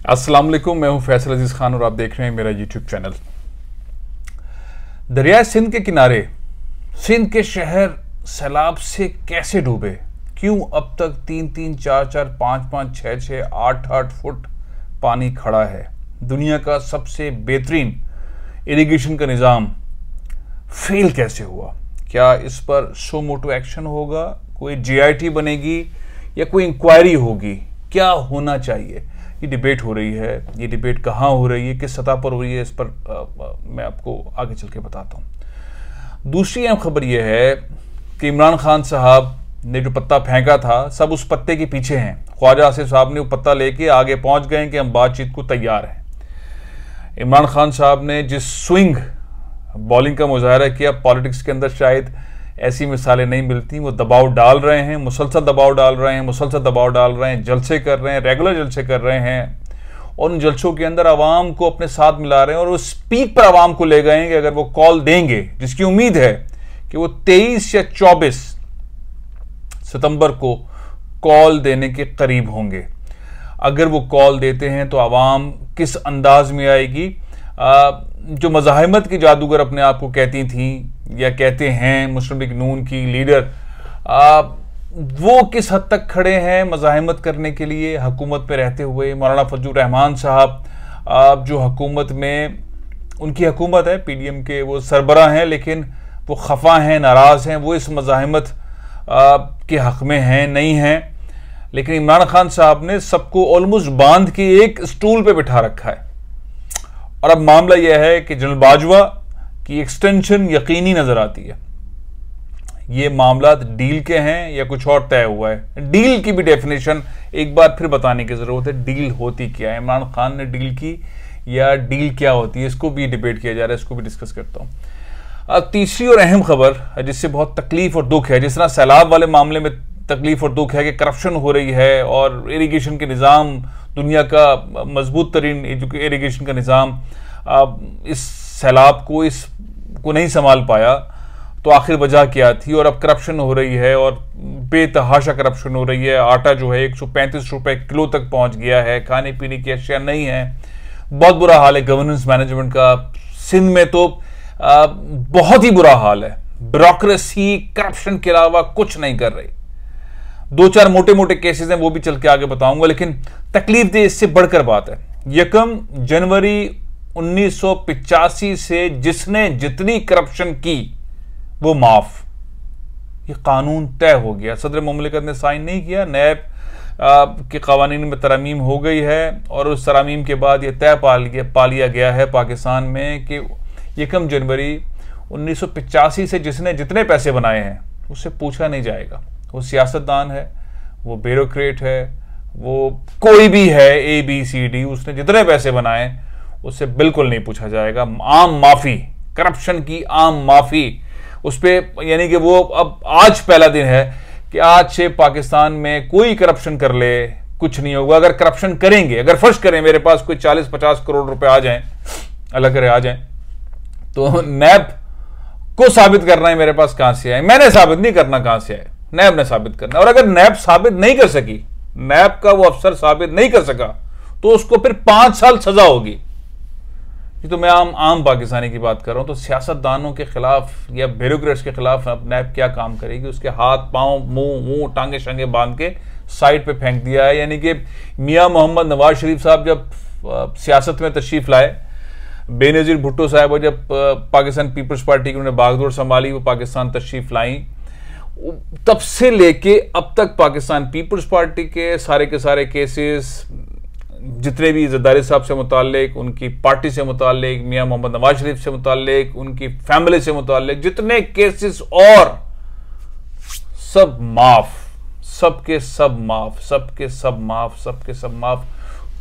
अस्सलाम वालेकुम, मैं हूं फैसल अजीज खान और आप देख रहे हैं मेरा यूट्यूब चैनल। दरिया सिंध के किनारे सिंध के शहर सैलाब से कैसे डूबे, क्यों अब तक 3-3, 4-4, 5-5, 6-6, 8-8 फुट पानी खड़ा है। दुनिया का सबसे बेहतरीन इरिगेशन का निज़ाम फेल कैसे हुआ। क्या इस पर सो मोटो एक्शन होगा, कोई जीआईटी बनेगी या कोई इंक्वायरी होगी, क्या होना चाहिए। ये डिबेट हो रही है। ये डिबेट कहाँ हो रही है, किस सतह पर हो रही है, इस पर मैं आपको आगे चल के बताता हूँ। दूसरी अहम खबर यह है कि इमरान खान साहब ने जो पत्ता फेंका था, सब उस पत्ते के पीछे हैं। ख्वाजा आसिफ साहब ने वो पत्ता लेके आगे पहुंच गए कि हम बातचीत को तैयार हैं। इमरान खान साहब ने जिस स्विंग बॉलिंग का मुजाहरा किया, पॉलिटिक्स के अंदर शायद ऐसी मिसालें नहीं मिलती। वो दबाव डाल रहे हैं, मुसलसल दबाव डाल रहे हैं, मुसलसल दबाव डाल रहे हैं, जलसे कर रहे हैं, रेगुलर जलसे कर रहे हैं और उन जलसों के अंदर आवाम को अपने साथ मिला रहे हैं और उस पीक पर आवाम को ले गए कि अगर वो कॉल देंगे, जिसकी उम्मीद है कि वो 23 या 24 सितंबर को कॉल देने के करीब होंगे। अगर वो कॉल देते हैं तो आवाम किस अंदाज में आएगी। जो मज़ाहिमत की जादूगर अपने आप को कहती थी या कहते हैं मुस्लिम लीग नून की लीडर, वो किस हद तक खड़े हैं मज़ाहिमत करने के लिए हुकूमत में रहते हुए। मौलाना फजलुर रहमान साहब जो हुकूमत में, उनकी हुकूमत है, पीडीएम के वो सरबराह हैं, लेकिन वो खफा हैं, नाराज़ हैं, वो इस मज़ाहिमत के हक़ में हैं नहीं हैं। लेकिन इमरान खान साहब ने सबको ऑलमोस्ट बांध के एक स्टूल पे बिठा रखा है। और अब मामला यह है कि जनरल बाजवा की एक्सटेंशन यकीनी नजर आती है। ये मामला डील के हैं या कुछ और तय हुआ है। डील की भी डेफिनेशन एक बार फिर बताने की जरूरत है। डील होती क्या है, इमरान खान ने डील की या डील क्या होती है, इसको भी डिबेट किया जा रहा है, इसको भी डिस्कस करता हूं। अब तीसरी और अहम खबर जिससे बहुत तकलीफ और दुख है, जिस तरह सैलाब वाले मामले में तकलीफ और दुख है कि करप्शन हो रही है और इरिगेशन के निज़ाम, दुनिया का मजबूत तरीन इरिगेशन का निज़ाम इस सैलाब को इसको नहीं संभाल पाया, तो आखिर वजह क्या थी। और अब करप्शन हो रही है और बेतहाशा करप्शन हो रही है। आटा जो है 135 रुपए किलो तक पहुंच गया है, खाने पीने की अशिया नहीं है। बहुत बुरा हाल है गवर्नेंस मैनेजमेंट का। सिंध में तो बहुत ही बुरा हाल है। ब्यूरोक्रेसी करप्शन के अलावा कुछ नहीं कर रही। 2-4 मोटे मोटे केसेस हैं, वो भी चल के आगे बताऊंगा, लेकिन तकलीफ दे इससे बढ़कर बात है। 1 जनवरी 1985 से जिसने जितनी करप्शन की वो माफ। ये कानून तय हो गया। सदर मुमलिकत ने साइन नहीं किया, नैब के कवानीन में तरमीम हो गई है और उस तरमीम के बाद यह तय पा लिया गया है पाकिस्तान में कि 1 जनवरी 1985 से जिसने जितने पैसे बनाए हैं उससे पूछा नहीं जाएगा। वो सियासतदान है, वो ब्यूरोक्रेट है, वो कोई भी है, ABCD, उसने जितने पैसे बनाए उससे बिल्कुल नहीं पूछा जाएगा। आम माफी, करप्शन की आम माफी उस पर, यानी कि वो अब आज पहला दिन है कि आज से पाकिस्तान में कोई करप्शन कर ले कुछ नहीं होगा। अगर करप्शन करेंगे, अगर फर्ज करें मेरे पास कोई 40-50 करोड़ रुपए आ जाएं, अल्लाह करे आ जाएं, तो नैब को साबित करना है मेरे पास कहां से आए। मैंने साबित नहीं करना कहां से आए, नैब ने साबित करना। और अगर नैब साबित नहीं कर सकी, नैब का वो अफसर साबित नहीं कर सका, तो उसको फिर 5 साल सजा होगी। ये तो मैं आम पाकिस्तानी की बात कर रहा हूं। तो सियासतदानों के खिलाफ या ब्यूरोक्रेट्स के खिलाफ अब नैब क्या काम करेगी। उसके हाथ पांव मुंह टांगे शांगे बांध के साइड पे फेंक दिया है। यानी कि मियां मोहम्मद नवाज शरीफ साहब जब सियासत में तशरीफ लाए, बेनजीर भुट्टो साहब जब पाकिस्तान पीपल्स पार्टी की उन्होंने बागडोर संभाली, वो पाकिस्तान तशरीफ लाई, तब से लेके अब तक पाकिस्तान पीपल्स पार्टी के सारे केसेस, जितने भी जरदारी साहब से मुताल्लिक, उनकी पार्टी से मुताल्लिक, मियां मोहम्मद नवाज शरीफ से मुताल्लिक, उनकी फैमिली से मुताल्लिक जितने केसेस, और सब माफ, सबके सब माफ, सबके सब माफ, सबके सब माफ।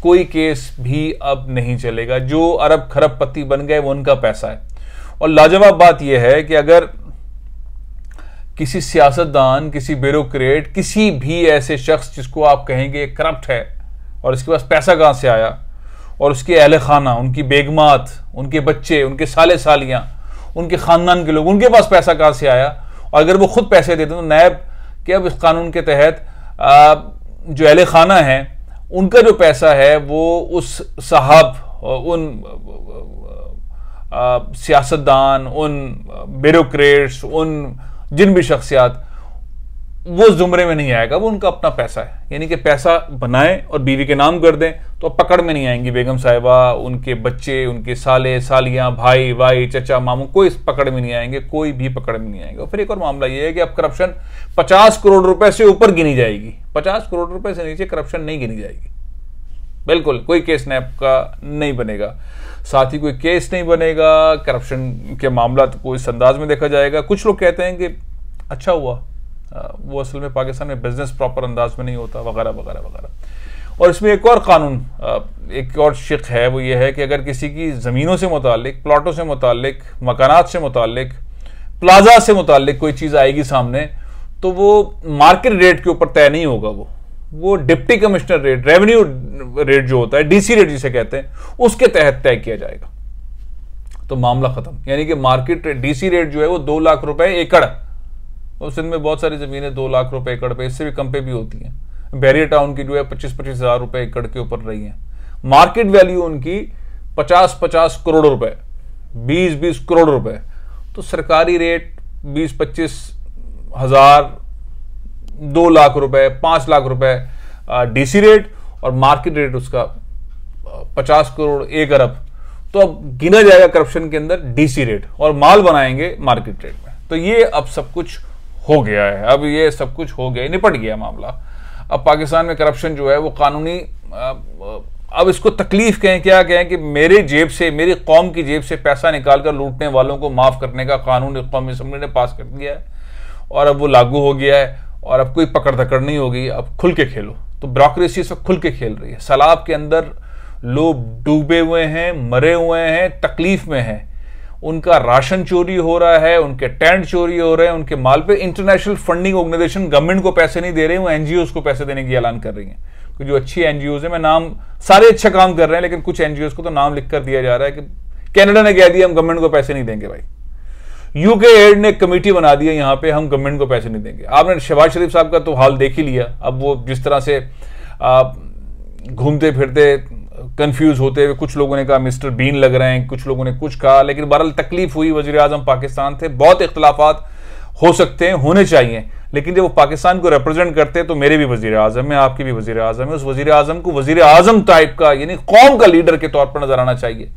कोई केस भी अब नहीं चलेगा। जो अरब खरबपति बन गए वो उनका पैसा है। और लाजवाब बात यह है कि अगर किसी सियासतदान, किसी ब्यूरोक्रेट, किसी भी ऐसे शख्स जिसको आप कहेंगे करप्ट है और इसके पास पैसा कहां से आया, और उसके अहले खाना, उनकी बेगमात, उनके बच्चे, उनके साले सालियां, उनके खानदान के लोग, उनके पास पैसा कहां से आया, और अगर वो खुद पैसे देते तो नैब के अब इस कानून के तहत जो अहले खाना है उनका जो पैसा है वो उस साहब, उन सियासतदान, उन ब्यूरोक्रेट्स, उन जिन भी शख्सियात, वो जुमरे में नहीं आएगा, वो उनका अपना पैसा है। यानी कि पैसा बनाएं और बीवी के नाम कर दें तो पकड़ में नहीं आएंगी बेगम साहिबा, उनके बच्चे, उनके साले सालियां, भाई भाई, चचा मामू, कोई इस पकड़ में नहीं आएंगे, कोई भी पकड़ में नहीं आएंगे। और फिर एक और मामला ये है कि अब करप्शन 50 करोड़ रुपए से ऊपर गिनी जाएगी, 50 करोड़ रुपए से नीचे करप्शन नहीं गिनी जाएगी। बिल्कुल कोई केस नैप का नहीं बनेगा, साथ ही कोई केस नहीं बनेगा, करप्शन के मामला को इस अंदाज में देखा जाएगा। कुछ लोग कहते हैं कि अच्छा हुआ, वो असल में पाकिस्तान में बिजनेस प्रॉपर अंदाज में नहीं होता, वगैरह वगैरह वगैरह। और इसमें एक और कानून, एक और शिक है, वो ये है कि अगर किसी की ज़मीनों से मुतालिक, प्लॉटों से मुतालिक, मकानात से मुतालिक, प्लाजा से मुतालिक कोई चीज़ आएगी सामने, तो वो मार्केट रेट के ऊपर तय नहीं होगा, वो deputy commissioner rate, revenue rate जो होता है, डीसी रेट जिसे कहते हैं, उसके तहत तय किया जाएगा। तो मामला खत्म। यानी कि मार्केट रेट, डीसी रेट जो है वो 2 लाख रुपए एकड़, और सिंध में बहुत सारी जमीनें 2 लाख रुपए एकड़ पे, इससे भी कम पे भी होती हैं। बैरियर टाउन की जो है 25-25 हज़ार रुपए एकड़ के ऊपर रही हैं। मार्केट वैल्यू उनकी 50-50 करोड़ रुपए, 20-20 करोड़ रुपए। तो सरकारी रेट 20-25 हज़ार, 2 लाख रुपए, 5 लाख रुपए डीसी रेट, और मार्केट रेट उसका 50 करोड़, 1 अरब। तो अब गिना जाएगा करप्शन के अंदर डीसी रेट, और माल बनाएंगे मार्केट रेट में। तो ये अब सब कुछ हो गया है, अब ये सब कुछ हो गया, निपट गया मामला। अब पाकिस्तान में करप्शन जो है वो कानूनी, अब इसको तकलीफ कहें क्या कहें कि मेरे जेब से, मेरी कौम की जेब से पैसा निकालकर लूटने वालों को माफ करने का कानून कौमी असम्बली ने पास कर दिया है, और अब वो लागू हो गया है, और अब कोई पकड़ धकड़ नहीं होगी, अब खुल के खेलो। तो ब्यूरोक्रेसी इस वक्त खुल के खेल रही है। सैलाब के अंदर लोग डूबे हुए हैं, मरे हुए हैं, तकलीफ में हैं, उनका राशन चोरी हो रहा है, उनके टेंट चोरी हो रहे हैं, उनके माल पे इंटरनेशनल फंडिंग ऑर्गेनाइजेशन गवर्नमेंट को पैसे नहीं दे रहे हैं, वो एनजीओज को पैसे देने की ऐलान कर रही हैं। जो अच्छी एनजीओज है, मैं नाम, सारे अच्छा काम कर रहे हैं, लेकिन कुछ एनजीओज को तो नाम लिख कर दिया जा रहा है कि कनाडा ने कह दिया हम गवर्नमेंट को पैसे नहीं देंगे भाई। यूके एड ने कमेटी बना दी है यहां पे, हम गवर्नमेंट को पैसे नहीं देंगे। आपने शहबाज शरीफ साहब का तो हाल देख ही लिया, अब वो जिस तरह से घूमते फिरते कंफ्यूज होते हुए, कुछ लोगों ने कहा मिस्टर बीन लग रहे हैं, कुछ लोगों ने कुछ कहा, लेकिन बहरहाल तकलीफ हुई। वजीर आजम पाकिस्तान थे, बहुत इख्तलाफात हो सकते हैं, होने चाहिए, लेकिन जब वो पाकिस्तान को रिप्रेजेंट करते हैं तो मेरे भी वजीर आजम है, आपके भी वजीर आजम है, उस वजीर आजम को वजीर आजम टाइप का, यानी कौम का लीडर के तौर पर नजर आना चाहिए।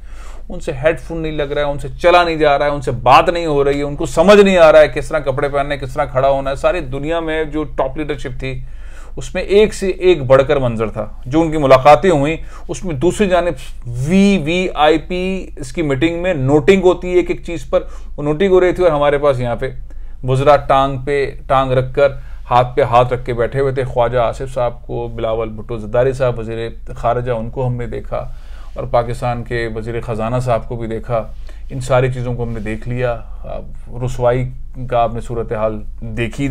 उनसे हेडफोन नहीं लग रहा है, उनसे चला नहीं जा रहा है, उनसे बात नहीं हो रही है, उनको समझ नहीं आ रहा है किस तरह कपड़े पहनने, किस तरह खड़ा होना है। सारी दुनिया में जो टॉप लीडरशिप थी उसमें एक से एक बढ़कर मंजर था। जो उनकी मुलाकातें हुई उसमें दूसरी जानिब VVIP इसकी मीटिंग में नोटिंग होती है, एक एक चीज पर वो नोटिंग हो रही थी, और हमारे पास यहाँ पे वज़रा टांग पे टांग रखकर, हाथ पे हाथ रख के बैठे हुए थे। ख्वाजा आसिफ साहब को, बिलावल भुट्टो ज़रदारी साहब वज़ीर ख़ारिजा, उनको हमने देखा, और पाकिस्तान के वज़ीर ख़जाना साहब को भी देखा। इन सारी चीज़ों को हमने देख लिया। रुसवाई का आपने सूरत हाल देखी।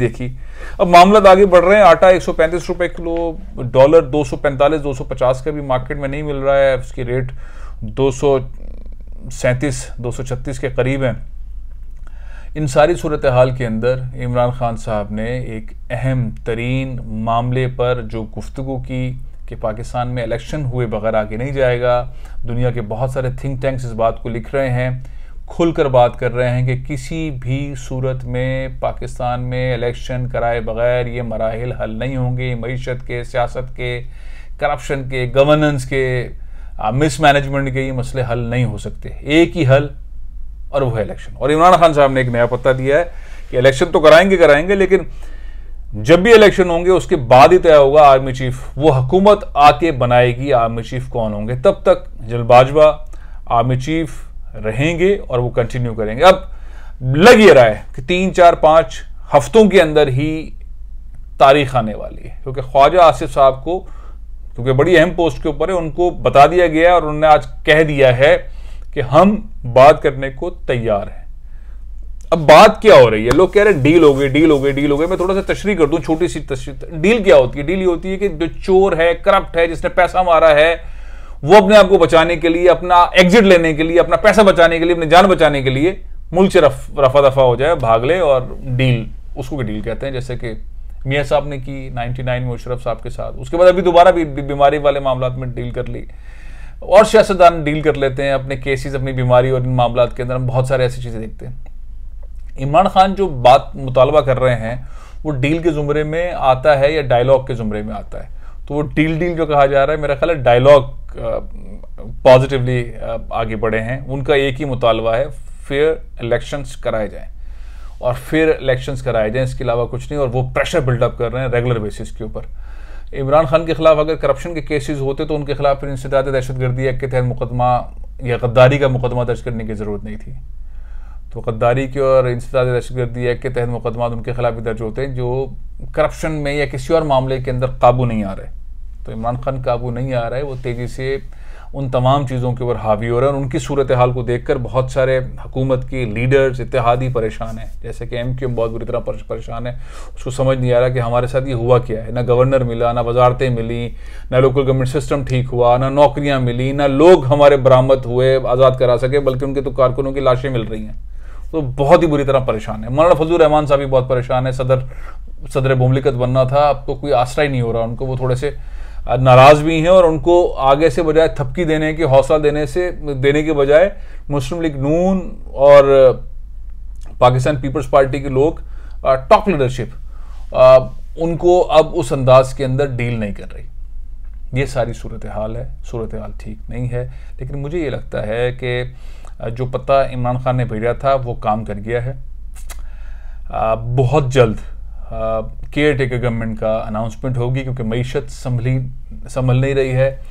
अब मामला आगे बढ़ रहे हैं। आटा 135 रुपये किलो, डॉलर 245-250 का भी मार्केट में नहीं मिल रहा है, उसकी रेट 237-236 के करीब है। इन सारी सूरत हाल के अंदर इमरान खान साहब ने एक अहम तरीन मामले पर जो गुफ्तगू की कि पाकिस्तान में इलेक्शन हुए बगैर आगे नहीं जाएगा। दुनिया के बहुत सारे थिंक टैंक्स इस बात को लिख रहे हैं, खुलकर बात कर रहे हैं कि किसी भी सूरत में पाकिस्तान में इलेक्शन कराए बगैर ये मराहिल हल नहीं होंगे। मईशत के, सियासत के, करप्शन के, गवर्नेंस के, मिसमैनेजमेंट के ये मसले हल नहीं हो सकते। एक ही हल, और वो है इलेक्शन। और इमरान खान साहब ने एक नया पत्ता दिया है कि इलेक्शन तो कराएंगे, लेकिन जब भी इलेक्शन होंगे उसके बाद ही तय होगा आर्मी चीफ, वो हुकूमत आके बनाएगी, आर्मी चीफ कौन होंगे। तब तक जनरल बाजवा आर्मी चीफ रहेंगे और वो कंटिन्यू करेंगे। अब लग ये रहा है कि 3-4-5 हफ्तों के अंदर ही तारीख आने वाली है, क्योंकि ख्वाजा आसिफ साहब को, क्योंकि बड़ी अहम पोस्ट के ऊपर है, उनको बता दिया गया है और उन्होंने आज कह दिया है कि हम बात करने को तैयार हैं। अब बात क्या हो रही है? लोग कह रहे हैं डील हो गई। मैं थोड़ा सा तशरीह कर दूं, छोटी सी तशरीह। डील क्या होती है? डील ये होती है कि जो चोर है, करप्ट है, जिसने पैसा मारा है, वो अपने आप को बचाने के लिए, अपना एग्जिट लेने के लिए, अपना पैसा बचाने के लिए, अपनी जान बचाने के लिए मुल्क से रफा दफा हो जाए, भाग ले, और डील, उसको डील कहते हैं। जैसे कि मियाँ साहब ने की 99 में मुशर्रफ साहब के साथ, उसके बाद अभी दोबारा भी बीमारी वाले मामला में डील कर ली, और सियासतदान डील कर लेते हैं अपने केसेस, अपनी बीमारी और इन मामला के अंदर हम बहुत सारे ऐसी चीज़ें देखते हैं। इमरान खान जो बात मुतालबा कर रहे हैं वो डील के ज़ुमरे में आता है या डायलॉग के ज़ुमरे में आता है? तो वो डील जो कहा जा रहा है, मेरा ख्याल है डायलॉग पॉजिटिवली आगे बढ़े हैं। उनका एक ही मुतालबा है, फेयर इलेक्शंस कराए जाएं और फेयर इलेक्शंस कराए जाएं, इसके अलावा कुछ नहीं। और वो प्रेशर बिल्डअप कर रहे हैं रेगुलर बेसिस के ऊपर। इमरान खान के खिलाफ अगर करप्शन के केसेस होते तो उनके खिलाफ फिर इंसदाद दहशतगर्दी एक्ट के तहत मुकदमा या गद्दारी का मुकदमा दर्ज करने की ज़रूरत नहीं थी। तो गद्दारी के और इंसदाद दहशतगर्दी एक्ट के तहत मुकदमा उनके खिलाफ भी दर्ज होते हैं जो करप्शन में या किसी और मामले के अंदर काबू नहीं आ रहे। तो इमरान खान काबू नहीं आ रहा है, वो तेज़ी से उन तमाम चीज़ों के ऊपर हावी हो रहा है। और उनकी सूरत हाल को देखकर बहुत सारे हुकूमत के लीडर्स, इत्तेहादी परेशान हैं, जैसे कि MQ बहुत बुरी तरह परेशान है। उसको समझ नहीं आ रहा कि हमारे साथ ये हुआ क्या है। ना गवर्नर मिला, ना वजारतें मिली, ना लोकल गवर्नमेंट सिस्टम ठीक हुआ, ना नौकरियाँ मिली, ना लोग हमारे बरामद हुए आज़ाद करा सके, बल्कि उनके तो कारकुनों की लाशें मिल रही हैं। तो बहुत ही बुरी तरह परेशान है। मौलाना फजलुर रहमान साहब भी बहुत परेशान है। सदर मुमलिकत बनना था, अब तो कोई आसरा ही नहीं हो रहा उनको। वो थोड़े से नाराज भी हैं और उनको आगे से बजाय थपकी देने की, हौसला देने के बजाय मुस्लिम लीग नून और पाकिस्तान पीपल्स पार्टी के लोग, टॉप लीडरशिप उनको अब उस अंदाज के अंदर डील नहीं कर रही। ये सारी सूरत हाल है। सूरत हाल ठीक नहीं है, लेकिन मुझे ये लगता है कि जो पता इमरान खान ने भेजा था वो काम कर गया है। बहुत जल्द केयर टेकर गवर्नमेंट का अनाउंसमेंट होगी, क्योंकि मईशत संभल नहीं रही है।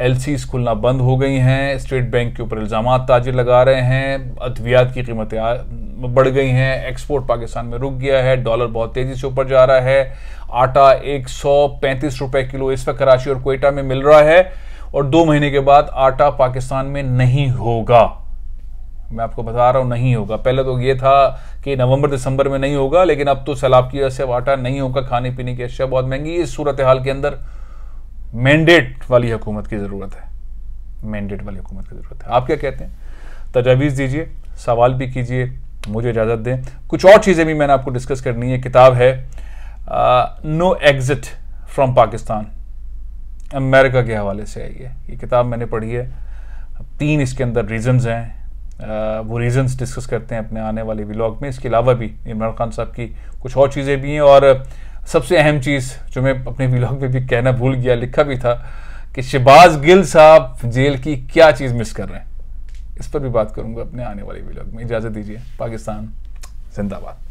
LCs खुलना बंद हो गई हैं, स्टेट बैंक के ऊपर इल्ज़ामात ताजिर लगा रहे हैं, अद्वियात की कीमतें बढ़ गई हैं, एक्सपोर्ट पाकिस्तान में रुक गया है, डॉलर बहुत तेज़ी से ऊपर जा रहा है, आटा 135 रुपये किलो इस वक्त कराची और क्वेटा में मिल रहा है, और 2 महीने के बाद आटा पाकिस्तान में नहीं होगा। मैं आपको बता रहा हूँ, नहीं होगा। पहले तो ये था कि नवंबर दिसंबर में नहीं होगा, लेकिन अब तो सैलाब की वजह से अब आटा नहीं होगा। खाने पीने की अशिया बहुत महंगी। इस सूरत हाल के अंदर मैंडेट वाली हुकूमत की ज़रूरत है। मैंडेट वाली हुकूमत की ज़रूरत है। आप क्या कहते हैं? तजावीज़ दीजिए, सवाल भी कीजिए, मुझे इजाज़त दें। कुछ और चीज़ें भी मैंने आपको डिस्कस करनी है। किताब है no exit from Pakistan, America के हवाले से आई है। ये किताब मैंने पढ़ी है। 3 इसके अंदर रीजंस हैं, वो रीजंस डिस्कस करते हैं अपने आने वाले व्लॉग में। इसके अलावा भी इमरान खान साहब की कुछ और चीज़ें भी हैं, और सबसे अहम चीज़ जो मैं अपने व्लॉग में भी कहना भूल गया, लिखा भी था, कि शहबाज गिल साहब जेल की क्या चीज़ मिस कर रहे हैं। इस पर भी बात करूंगा अपने आने वाले व्लॉग में। इजाज़त दीजिए। पाकिस्तान जिंदाबाद।